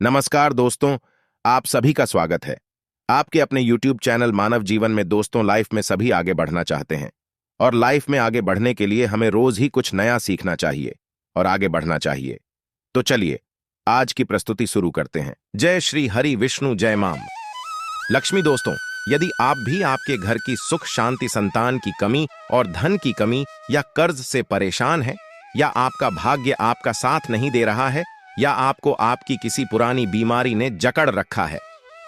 नमस्कार दोस्तों, आप सभी का स्वागत है। आपके अपने YouTube चैनल मानव जीवन में दोस्तों लाइफ में सभी आगे बढ़ना चाहते हैं और लाइफ में आगे बढ़ने के लिए हमें रोज ही कुछ नया सीखना चाहिए और आगे बढ़ना चाहिए। तो चलिए आज की प्रस्तुति शुरू करते हैं। जय श्री हरि विष्णु जय मां लक्ष्मी। दोस्तों, यदि आप भी आपके घर की सुख शांति, संतान की कमी और धन की कमी या कर्ज से परेशान हैं, या आपका भाग्य आपका साथ नहीं दे रहा है, या आपको आपकी किसी पुरानी बीमारी ने जकड़ रखा है,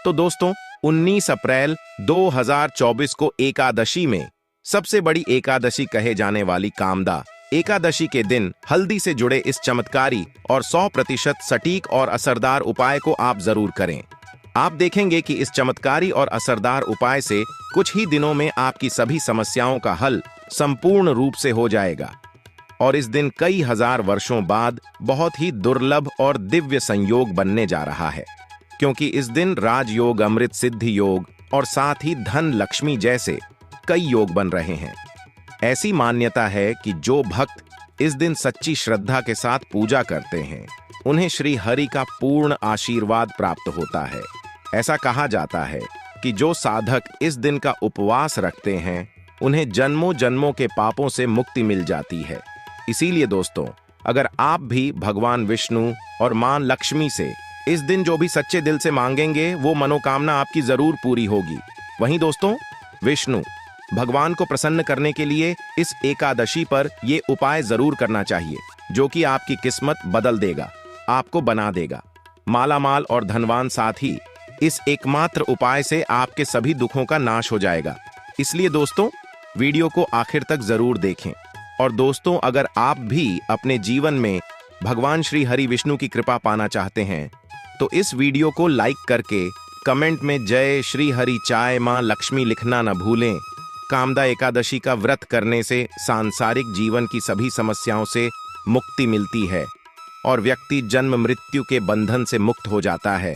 तो दोस्तों 19 अप्रैल 2024 को एकादशी में सबसे बड़ी एकादशी कहे जाने वाली कामदा एकादशी के दिन हल्दी से जुड़े इस चमत्कारी और 100% सटीक और असरदार उपाय को आप जरूर करें। आप देखेंगे कि इस चमत्कारी और असरदार उपाय से कुछ ही दिनों में आपकी सभी समस्याओं का हल संपूर्ण रूप से हो जाएगा और इस दिन कई हजार वर्षों बाद बहुत ही दुर्लभ और दिव्य संयोग बनने जा रहा है, क्योंकि इस दिन राजयोग, अमृत सिद्धि योग और साथ ही धन लक्ष्मी जैसे कई योग बन रहे हैं। ऐसी मान्यता है कि जो भक्त इस दिन सच्ची श्रद्धा के साथ पूजा करते हैं, उन्हें श्री हरि का पूर्ण आशीर्वाद प्राप्त होता है। ऐसा कहा जाता है कि जो साधक इस दिन का उपवास रखते हैं, उन्हें जन्मों जन्मों के पापों से मुक्ति मिल जाती है। इसीलिए दोस्तों, अगर आप भी भगवान विष्णु और मां लक्ष्मी से इस दिन जो भी सच्चे दिल से मांगेंगे, वो मनोकामना आपकी जरूर पूरी होगी। वहीं दोस्तों, विष्णु भगवान को प्रसन्न करने के लिए इस एकादशी पर ये उपाय जरूर करना चाहिए, जो कि आपकी किस्मत बदल देगा, आपको बना देगा मालामाल और धनवान। साथ ही इस एकमात्र उपाय से आपके सभी दुखों का नाश हो जाएगा। इसलिए दोस्तों, वीडियो को आखिर तक जरूर देखें। और दोस्तों, अगर आप भी अपने जीवन में भगवान श्री हरि विष्णु की कृपा पाना चाहते हैं, तो इस वीडियो को लाइक करके कमेंट में जय श्री हरि चाय मां लक्ष्मी लिखना न भूलें। कामदा एकादशी का व्रत करने से सांसारिक जीवन की सभी समस्याओं से मुक्ति मिलती है और व्यक्ति जन्म मृत्यु के बंधन से मुक्त हो जाता है।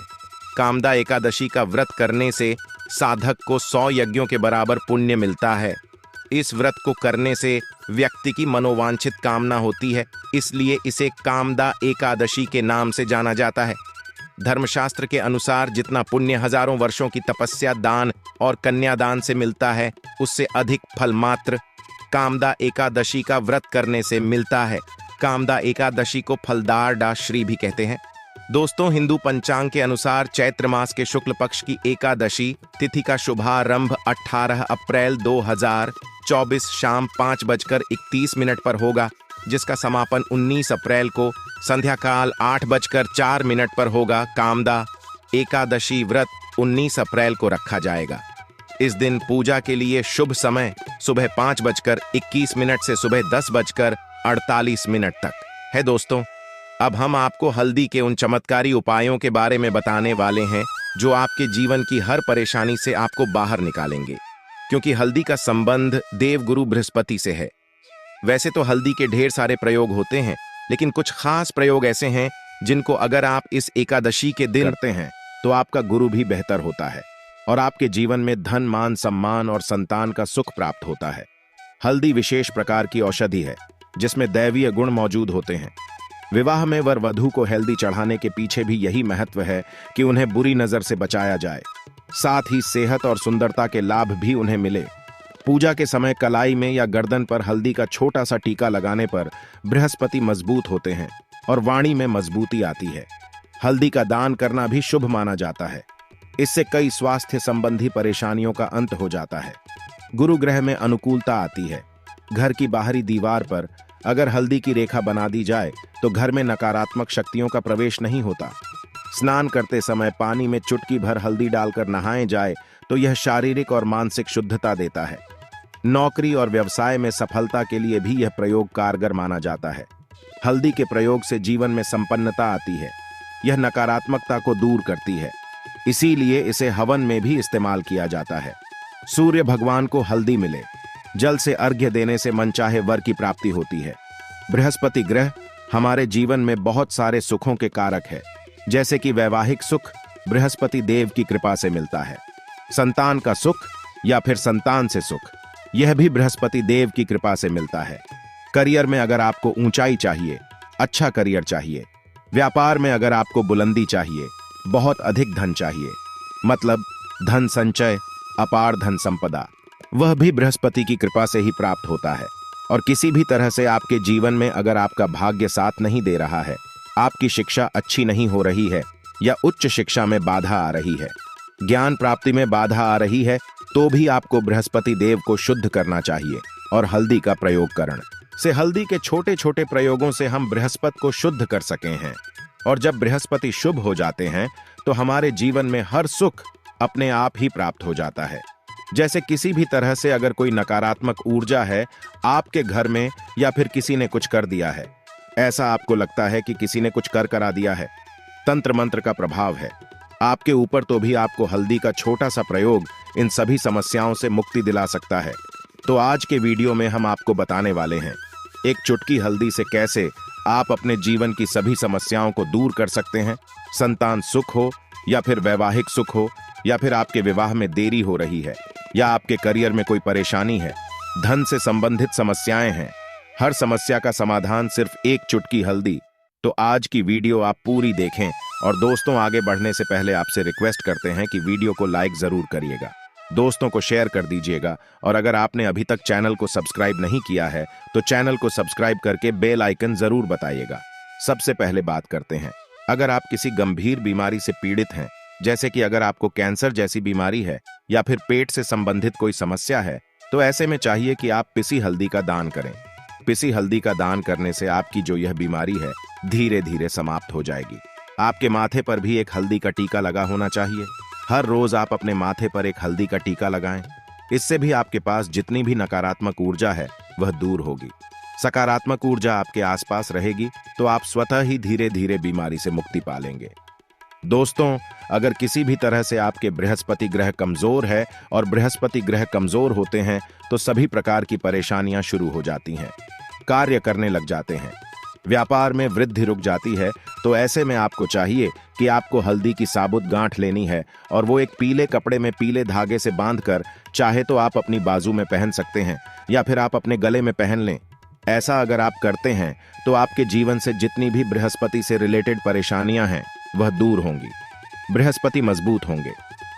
कामदा एकादशी का व्रत करने से साधक को 100 यज्ञों के बराबर पुण्य मिलता है। इस व्रत को करने से व्यक्ति की मनोवांछित कामना होती है, इसलिए इसे कामदा एकादशी के नाम से जाना जाता है। धर्मशास्त्र के अनुसार जितना पुण्य हजारों वर्षों की तपस्या, दान और कन्यादान से मिलता है, उससे अधिक फल मात्र कामदा एकादशी का व्रत करने से मिलता है। कामदा एकादशी को फलदार डाश्री भी कहते हैं। दोस्तों, हिंदू पंचांग के अनुसार चैत्र मास के शुक्ल पक्ष की एकादशी तिथि का शुभारंभ 18 अप्रैल 2024 शाम 5:31 पर होगा, जिसका समापन 19 अप्रैल को संध्या काल 8:04 पर होगा। कामदा एकादशी व्रत 19 अप्रैल को रखा जाएगा। इस दिन पूजा के लिए शुभ समय सुबह 5:21 से सुबह 10:48 तक है। दोस्तों, अब हम आपको हल्दी के उन चमत्कारी उपायों के बारे में बताने वाले हैं, जो आपके जीवन की हर परेशानी से आपको बाहर निकालेंगे, क्योंकि हल्दी का संबंध देवगुरु बृहस्पति से है। वैसे तो हल्दी के ढेर सारे प्रयोग होते हैं, लेकिन कुछ खास प्रयोग ऐसे हैं जिनको अगर आप इस एकादशी के दिन करते हैं, तो आपका गुरु भी बेहतर होता है और आपके जीवन में धन, मान, सम्मान और संतान का सुख प्राप्त होता है। हल्दी विशेष प्रकार की औषधि है, जिसमें दैवीय गुण मौजूद होते हैं। विवाह में वर वधू को हल्दी चढ़ाने के पीछे भी यही महत्व है कि उन्हें बुरी नजर से बचाया जाए, साथ ही सेहत और सुंदरता के लाभ भी उन्हें मिले। पूजा के समय कलाई में या गर्दन पर हल्दी का छोटा सा टीका लगाने पर बृहस्पति मजबूत होते हैं और वाणी में मजबूती आती है। हल्दी का दान करना भी शुभ माना जाता है। इससे कई स्वास्थ्य संबंधी परेशानियों का अंत हो जाता है। गुरु ग्रह में अनुकूलता आती है। घर की बाहरी दीवार पर अगर हल्दी की रेखा बना दी जाए, तो घर में नकारात्मक शक्तियों का प्रवेश नहीं होता। स्नान करते समय पानी में चुटकी भर हल्दी डालकर नहाए जाए, तो यह शारीरिक और मानसिक शुद्धता देता है। नौकरी और व्यवसाय में सफलता के लिए भी यह प्रयोग कारगर माना जाता है। हल्दी के प्रयोग से जीवन में संपन्नता आती है। यह नकारात्मकता को दूर करती है, इसीलिए इसे हवन में भी इस्तेमाल किया जाता है। सूर्य भगवान को हल्दी मिले, जल से अर्घ्य देने से मनचाहे वर की प्राप्ति होती है। बृहस्पति ग्रह हमारे जीवन में बहुत सारे सुखों के कारक है, जैसे कि वैवाहिक सुख बृहस्पति देव की कृपा से मिलता है। संतान का सुख या फिर संतान से सुख, यह भी बृहस्पति देव की कृपा से मिलता है। करियर में अगर आपको ऊंचाई चाहिए, अच्छा करियर चाहिए, व्यापार में अगर आपको बुलंदी चाहिए, बहुत अधिक धन चाहिए, मतलब धन संचय, अपार धन संपदा, वह भी बृहस्पति की कृपा से ही प्राप्त होता है। और किसी भी तरह से आपके जीवन में अगर आपका भाग्य साथ नहीं दे रहा है, आपकी शिक्षा अच्छी नहीं हो रही है या उच्च शिक्षा में बाधा आ रही है, ज्ञान प्राप्ति में बाधा आ रही है, तो भी आपको बृहस्पति देव को शुद्ध करना चाहिए और हल्दी का प्रयोग करण से हल्दी के छोटे छोटे प्रयोगों से हम बृहस्पति को शुद्ध कर सके हैं। और जब बृहस्पति शुभ हो जाते हैं तो हमारे जीवन में हर सुख अपने आप ही प्राप्त हो जाता है। जैसे किसी भी तरह से अगर कोई नकारात्मक ऊर्जा है आपके घर में या फिर किसी ने कुछ कर दिया है, ऐसा आपको लगता है कि किसी ने कुछ करा दिया है, तंत्र मंत्र का प्रभाव है आपके ऊपर, तो भी आपको हल्दी का छोटा सा प्रयोग इन सभी समस्याओं से मुक्ति दिला सकता है। तो आज के वीडियो में हम आपको बताने वाले हैं एक चुटकी हल्दी से कैसे आप अपने जीवन की सभी समस्याओं को दूर कर सकते हैं। संतान सुख हो या फिर वैवाहिक सुख हो या फिर आपके विवाह में देरी हो रही है या आपके करियर में कोई परेशानी है, धन से संबंधित समस्याएं हैं, हर समस्या का समाधान सिर्फ एक चुटकी हल्दी। तो आज की वीडियो आप पूरी देखें। और दोस्तों, आगे बढ़ने से पहले आपसे रिक्वेस्ट करते हैं कि वीडियो को लाइक जरूर करिएगा, दोस्तों को शेयर कर दीजिएगा, और अगर आपने अभी तक चैनल को सब्सक्राइब नहीं किया है तो चैनल को सब्सक्राइब करके बेल आइकन जरूर बताइएगा। सबसे पहले बात करते हैं, अगर आप किसी गंभीर बीमारी से पीड़ित हैं, जैसे कि अगर आपको कैंसर जैसी बीमारी है या फिर पेट से संबंधित कोई समस्या है, तो ऐसे में चाहिए कि आप पिसी हल्दी का दान करें। पिसी हल्दी का दान करने से आपकी जो यह बीमारी है धीरे धीरे समाप्त हो जाएगी। आपके माथे पर भी एक हल्दी का टीका लगा होना चाहिए। हर रोज आप अपने माथे पर एक हल्दी का टीका लगाएं। इससे भी आपके पास जितनी भी नकारात्मक ऊर्जा है वह दूर होगी, सकारात्मक ऊर्जा आपके आसपास रहेगी, तो आप स्वतः ही धीरे धीरे बीमारी से मुक्ति पा लेंगे। दोस्तों, अगर किसी भी तरह से आपके बृहस्पति ग्रह कमजोर है, और बृहस्पति ग्रह कमजोर होते हैं तो सभी प्रकार की परेशानियां शुरू हो जाती हैं, कार्य करने लग जाते हैं, व्यापार में वृद्धि रुक जाती है, तो ऐसे में आपको चाहिए कि आपको हल्दी की साबुत गांठ लेनी है और वो एक पीले कपड़े में पीले धागे से बांधकर, चाहे तो आप अपनी बाजू में पहन सकते हैं या फिर आप अपने गले में पहन लें। ऐसा अगर आप करते हैं तो आपके जीवन से जितनी भी बृहस्पति से रिलेटेड परेशानियां हैं वह दूर होंगी। बृहस्पति मजबूत होंगे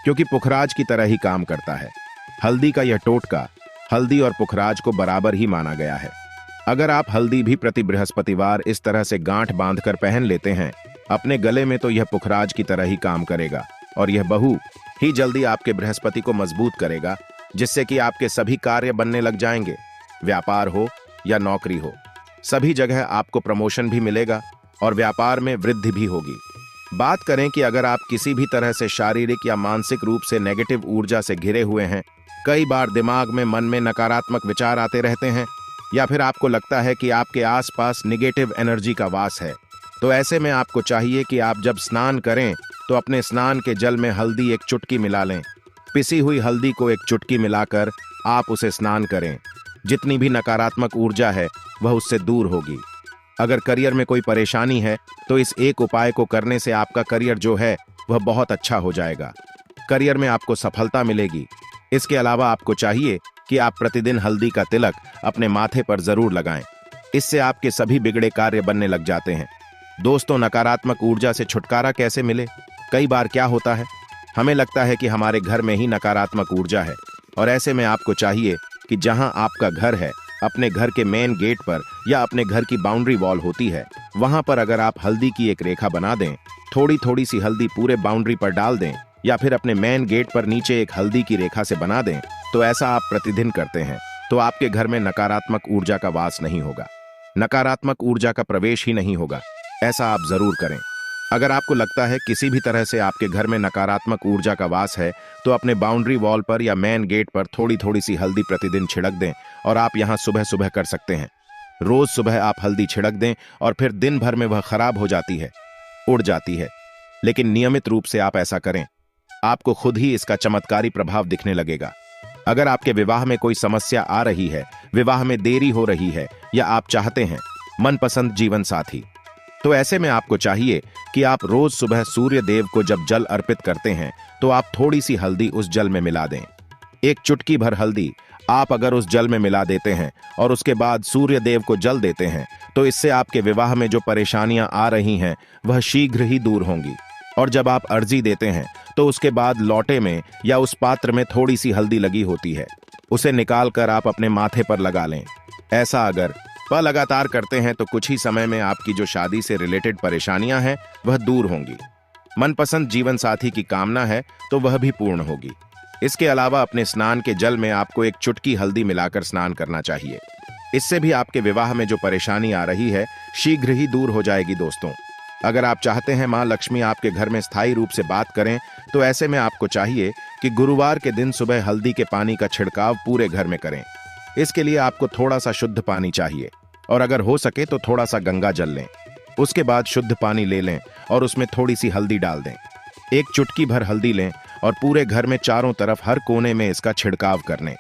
क्योंकि पुखराज की तरह ही काम करता है। हल्दी का यह टोटका हल्दी और पुखराज को बराबर ही माना गया है। अगर आप हल्दी भी प्रति बृहस्पतिवार इस तरह से गांठ बांधकर पहन लेते हैं अपने गले में, तो यह पुखराज की तरह ही काम करेगा और यह बहु ही जल्दी आपके बृहस्पति को मजबूत करेगा, जिससे कि आपके सभी कार्य बनने लग जाएंगे। व्यापार हो या नौकरी हो, सभी जगह आपको प्रमोशन भी मिलेगा और व्यापार में वृद्धि भी होगी। बात करें कि अगर आप किसी भी तरह से शारीरिक या मानसिक रूप से नेगेटिव ऊर्जा से घिरे हुए हैं, कई बार दिमाग में मन में नकारात्मक विचार आते रहते हैं, या फिर आपको लगता है कि आपके आसपास निगेटिव एनर्जी का वास है, तो ऐसे में आपको चाहिए कि आप जब स्नान करें तो अपने स्नान के जल में हल्दी एक चुटकी मिला लें। पिसी हुई हल्दी को एक चुटकी मिलाकर आप उसे स्नान करें। जितनी भी नकारात्मक ऊर्जा है वह उससे दूर होगी। अगर करियर में कोई परेशानी है तो इस एक उपाय को करने से आपका करियर जो है वह बहुत अच्छा हो जाएगा। करियर में आपको सफलता मिलेगी। इसके अलावा आपको चाहिए कि आप प्रतिदिन हल्दी का तिलक अपने माथे पर जरूर लगाएं। इससे आपके सभी बिगड़े कार्य बनने लग जाते हैं। दोस्तों, नकारात्मक ऊर्जा से छुटकारा कैसे मिले? कई बार क्या होता है, हमें लगता है कि हमारे घर में ही नकारात्मक ऊर्जा है, और ऐसे में आपको चाहिए कि जहां आपका घर है, अपने घर के मेन गेट पर या अपने घर की बाउंड्री वॉल होती है, वहां पर अगर आप हल्दी की एक रेखा बना दें, थोड़ी थोड़ी सी हल्दी पूरे बाउंड्री पर डाल दें, या फिर अपने मेन गेट पर नीचे एक हल्दी की रेखा से बना दें, तो ऐसा आप प्रतिदिन करते हैं तो आपके घर में नकारात्मक ऊर्जा का वास नहीं होगा, नकारात्मक ऊर्जा का प्रवेश ही नहीं होगा। ऐसा आप जरूर करें। अगर आपको लगता है किसी भी तरह से आपके घर में नकारात्मक ऊर्जा का वास है, तो अपने बाउंड्री वॉल पर या मेन गेट पर थोड़ी थोड़ी सी हल्दी प्रतिदिन छिड़क दें, और आप यहां सुबह सुबह कर सकते हैं। रोज सुबह आप हल्दी छिड़क दें और फिर दिन भर में वह खराब हो जाती है, उड़ जाती है, लेकिन नियमित रूप से आप ऐसा करें, आपको खुद ही इसका चमत्कारी प्रभाव दिखने लगेगा। अगर आपके विवाह में कोई समस्या आ रही है, विवाह में देरी हो रही है, या आप चाहते हैं मनपसंद जीवन साथी, तो ऐसे में आपको चाहिए कि आप रोज सुबह सूर्य देव को जब जल अर्पित करते हैं तो आप थोड़ी सी हल्दी उस जल में मिला दें। एक चुटकी भर हल्दी आप अगर उस जल में मिला देते हैं और उसके बाद सूर्य देव को जल देते हैं, तो इससे आपके विवाह में जो परेशानियां आ रही हैं वह शीघ्र ही दूर होंगी और जब आप अर्जी देते हैं तो उसके बाद लोटे में या उस पात्र में थोड़ी सी हल्दी लगी होती है, उसे निकालकर आप अपने माथे पर लगा लें। ऐसा अगर लगातार करते हैं तो कुछ ही समय में आपकी जो शादी से रिलेटेड परेशानियां हैं वह दूर होंगी। मनपसंद जीवन साथी की कामना है तो वह भी पूर्ण होगी। इसके अलावा अपने स्नान के जल में आपको एक चुटकी हल्दी मिलाकर स्नान करना चाहिए। इससे भी आपके विवाह में जो परेशानी आ रही है शीघ्र ही दूर हो जाएगी। दोस्तों, अगर आप चाहते हैं मां लक्ष्मी आपके घर में स्थायी रूप से बात करें तो ऐसे में आपको चाहिए कि गुरुवार के दिन सुबह हल्दी के पानी का छिड़काव पूरे घर में करें। इसके लिए आपको थोड़ा सा शुद्ध पानी चाहिए और अगर हो सके तो थोड़ा सा गंगा जल लें। उसके बाद शुद्ध पानी ले लें और उसमें थोड़ी सी हल्दी डाल दें। एक चुटकी भर हल्दी लें और पूरे घर में चारों तरफ हर कोने में इसका छिड़काव कर लें।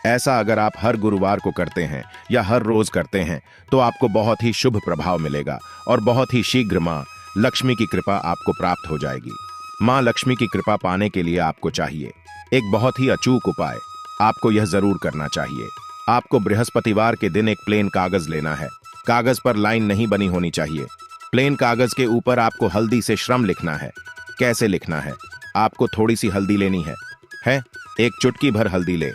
ऐसा अगर आप हर गुरुवार को करते हैं या हर रोज करते हैं तो आपको बहुत ही शुभ प्रभाव मिलेगा और बहुत ही शीघ्र मां लक्ष्मी की कृपा आपको प्राप्त हो जाएगी। मां लक्ष्मी की कृपा पाने के लिए आपको चाहिए एक बहुत ही अचूक उपाय। आपको यह जरूर करना चाहिए। आपको बृहस्पतिवार के दिन एक प्लेन कागज लेना है। कागज पर लाइन नहीं बनी होनी चाहिए। प्लेन कागज के ऊपर आपको हल्दी से श्रम लिखना है। कैसे लिखना है? आपको थोड़ी सी हल्दी लेनी है एक चुटकी भर हल्दी ले,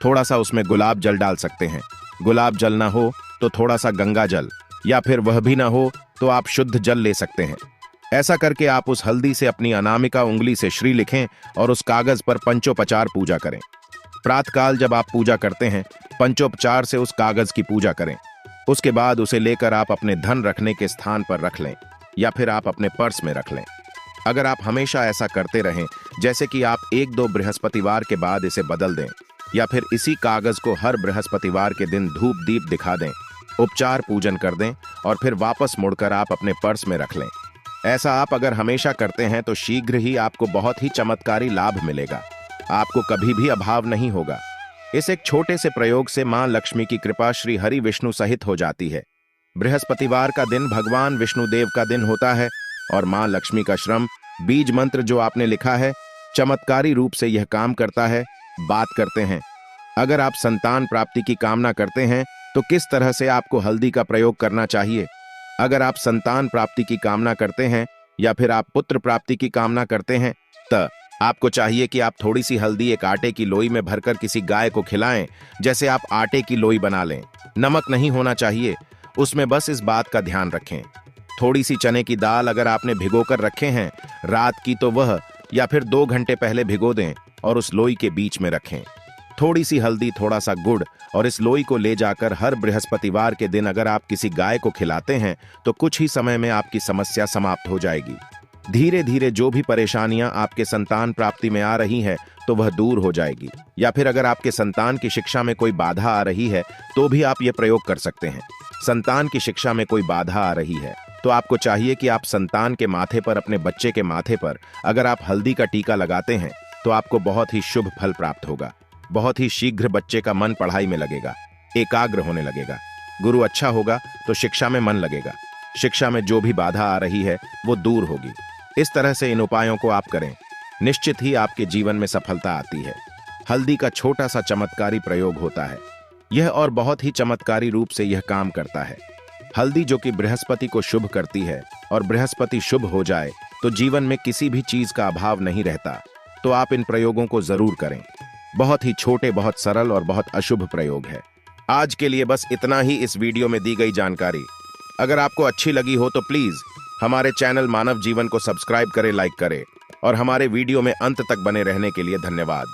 थोड़ा सा उसमें गुलाब जल डाल सकते हैं। गुलाब जल ना हो तो थोड़ा सा गंगा जल, या फिर वह भी ना हो तो आप शुद्ध जल ले सकते हैं। ऐसा करके आप उस हल्दी से अपनी अनामिका उंगली से श्री लिखें और उस कागज पर पंचोपचार पूजा करें। प्रातःकाल जब आप पूजा करते हैं पंचोपचार से उस कागज की पूजा करें। उसके बाद उसे लेकर आप अपने धन रखने के स्थान पर रख लें या फिर आप अपने पर्स में रख लें। अगर आप हमेशा ऐसा करते रहें, जैसे कि आप 1-2 बृहस्पतिवार के बाद इसे बदल दें या फिर इसी कागज को हर बृहस्पतिवार के दिन धूप दीप दिखा दें, उपचार पूजन कर दें और फिर वापस मुड़कर आप अपने पर्स में रख लें। ऐसा आप अगर हमेशा करते हैं तो शीघ्र ही आपको बहुत ही चमत्कारी लाभ मिलेगा। आपको कभी भी अभाव नहीं होगा। इस एक छोटे से प्रयोग से मां लक्ष्मी की कृपा श्री हरि विष्णु सहित हो जाती है। बृहस्पतिवार का दिन भगवान विष्णुदेव का दिन होता है और मां लक्ष्मी का श्रम बीज मंत्र जो आपने लिखा है चमत्कारी रूप से यह काम करता है। बात करते हैं, अगर आप संतान प्राप्ति की कामना करते हैं तो किस तरह से आपको हल्दी का प्रयोग करना चाहिए। अगर आप संतान प्राप्ति की कामना करते हैं या फिर आप पुत्र प्राप्ति की कामना करते हैं तो आपको चाहिए कि आप थोड़ी सी हल्दी एक आटे की लोई में भरकर किसी गाय को खिलाएं। जैसे आप आटे की लोई बना लें, नमक नहीं होना चाहिए उसमें, बस इस बात का ध्यान रखें। थोड़ी सी चने की दाल अगर आपने भिगोकर रखे हैं रात की तो वह या फिर 2 घंटे पहले भिगो दें और उस लोई के बीच में रखें। थोड़ी सी हल्दी, थोड़ा सा गुड़ और इस लोई को ले जाकर हर बृहस्पतिवार के दिन अगर आप किसी गाय को खिलाते हैं तो कुछ ही समय में आपकी समस्या समाप्त हो जाएगी। धीरे धीरे जो भी परेशानियां आपके संतान प्राप्ति में आ रही है तो वह दूर हो जाएगी। या फिर अगर आपके संतान की शिक्षा में कोई बाधा आ रही है तो भी आप यह प्रयोग कर सकते हैं। संतान की शिक्षा में कोई बाधा आ रही है तो आपको चाहिए कि आप संतान के माथे पर, अपने बच्चे के माथे पर अगर आप हल्दी का टीका लगाते हैं तो आपको बहुत ही शुभ फल प्राप्त होगा। बहुत ही शीघ्र बच्चे का मन पढ़ाई में लगेगा, एकाग्र होने लगेगा। गुरु अच्छा होगा तो शिक्षा में मन लगेगा। शिक्षा में जो भी बाधा आ रही है वो दूर होगी। इस तरह से इन उपायों को आप करें, निश्चित ही आपके जीवन में सफलता आती है। हल्दी का छोटा सा चमत्कारी प्रयोग होता है यह और बहुत ही चमत्कारी रूप से यह काम करता है। हल्दी जो कि बृहस्पति को शुभ करती है और बृहस्पति शुभ हो जाए तो जीवन में किसी भी चीज का अभाव नहीं रहता। तो आप इन प्रयोगों को जरूर करें। बहुत ही छोटे, बहुत सरल और बहुत अशुभ प्रयोग है। आज के लिए बस इतना ही इस वीडियो में दी गई जानकारी। अगर आपको अच्छी लगी हो तो प्लीज हमारे चैनल मानव जीवन को सब्सक्राइब करें, लाइक करें और हमारे वीडियो में अंत तक बने रहने के लिए धन्यवाद।